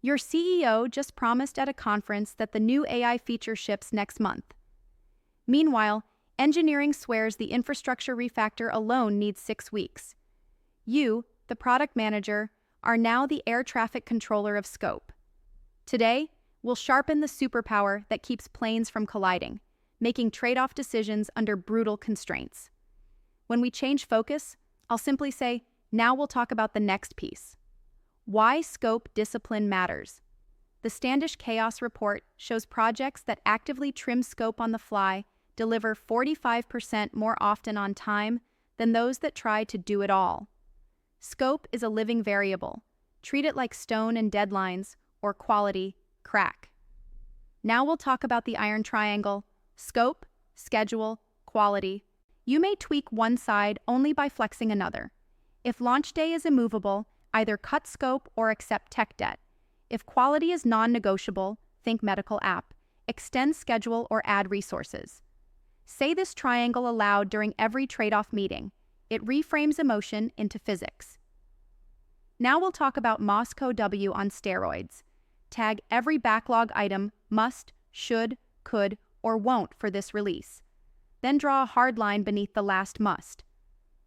Your CEO just promised at a conference that the new AI feature ships next month. Meanwhile, engineering swears the infrastructure refactor alone needs 6 weeks. You, the product manager, are now the air traffic controller of scope. Today, we'll sharpen the superpower that keeps planes from colliding, making trade-off decisions under brutal constraints. When we change focus, I'll simply say, now we'll talk about the next piece. Why scope discipline matters. The Standish Chaos Report shows projects that actively trim scope on the fly deliver 45% more often on time than those that try to do it all. Scope is a living variable. Treat it like stone and deadlines, or quality, crack. Now we'll talk about the iron triangle: scope, schedule, quality. You may tweak one side only by flexing another. If launch day is immovable, either cut scope or accept tech debt. If quality is non-negotiable, think medical app, extend schedule or add resources. Say this triangle aloud during every trade-off meeting. It reframes emotion into physics. Now we'll talk about Moscow W on steroids. Tag every backlog item must, should, could, or won't for this release. Then draw a hard line beneath the last must.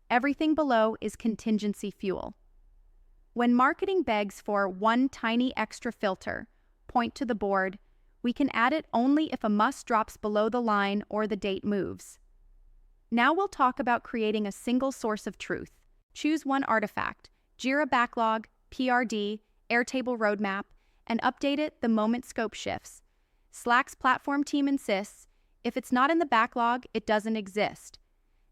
Everything below is contingency fuel. When marketing begs for one tiny extra filter, point to the board. We can add it only if a must drops below the line or the date moves. Now we'll talk about creating a single source of truth. Choose one artifact, Jira backlog, PRD, Airtable roadmap, and update it the moment scope shifts. Slack's platform team insists, if it's not in the backlog, it doesn't exist.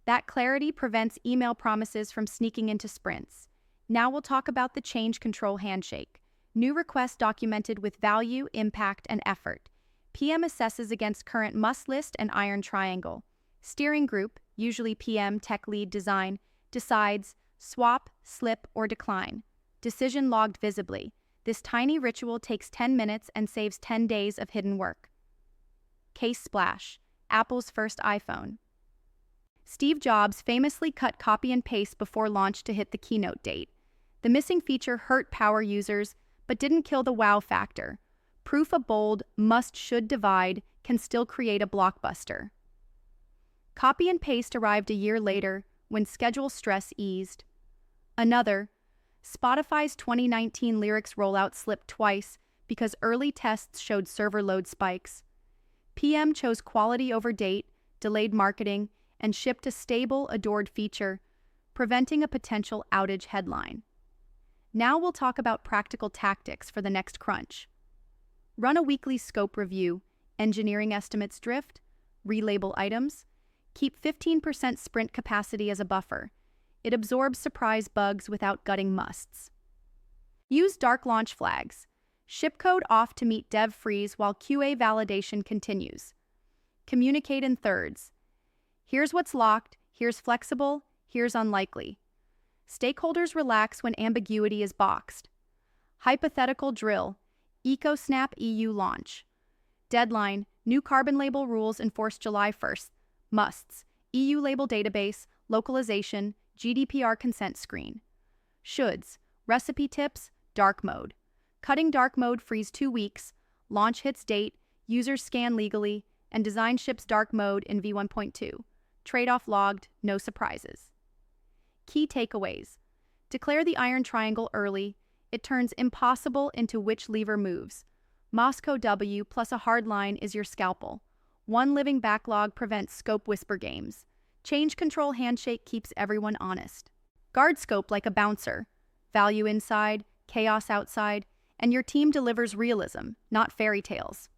That clarity prevents email promises from sneaking into sprints. Now we'll talk about the change control handshake. New requests documented with value, impact, and effort. PM assesses against current must list and iron triangle. Steering group, usually PM, tech lead, design, decides swap, slip, or decline. Decision logged visibly. This tiny ritual takes 10 minutes and saves 10 days of hidden work. Case splash, Apple's first iPhone. Steve Jobs famously cut copy and paste before launch to hit the keynote date. The missing feature hurt power users, but didn't kill the wow factor. Proof a bold must-should divide can still create a blockbuster. Copy and paste arrived a year later when schedule stress eased. Another, Spotify's 2019 lyrics rollout slipped twice because early tests showed server load spikes. PM chose quality over date, delayed marketing, and shipped a stable, adored feature, preventing a potential outage headline. Now we'll talk about practical tactics for the next crunch. Run a weekly scope review, engineering estimates drift, relabel items, keep 15% sprint capacity as a buffer. It absorbs surprise bugs without gutting musts. Use dark launch flags. Ship code off to meet dev freeze while QA validation continues. Communicate in thirds. Here's what's locked, here's flexible, here's unlikely. Stakeholders relax when ambiguity is boxed. Hypothetical drill. EcoSnap EU launch. Deadline. New carbon label rules enforced July 1st. Musts. EU label database, localization, GDPR consent screen. Shoulds. Recipe tips, dark mode. Cutting dark mode frees 2 weeks. Launch hits date, users scan legally, and design ships dark mode in v1.2. Trade-off logged, no surprises. Key takeaways. Declare the iron triangle early. It turns impossible into which lever moves. Moscow W plus a hard line is your scalpel. One living backlog prevents scope whisper games. Change control handshake keeps everyone honest. Guard scope like a bouncer. Value inside, chaos outside, and your team delivers realism, not fairy tales.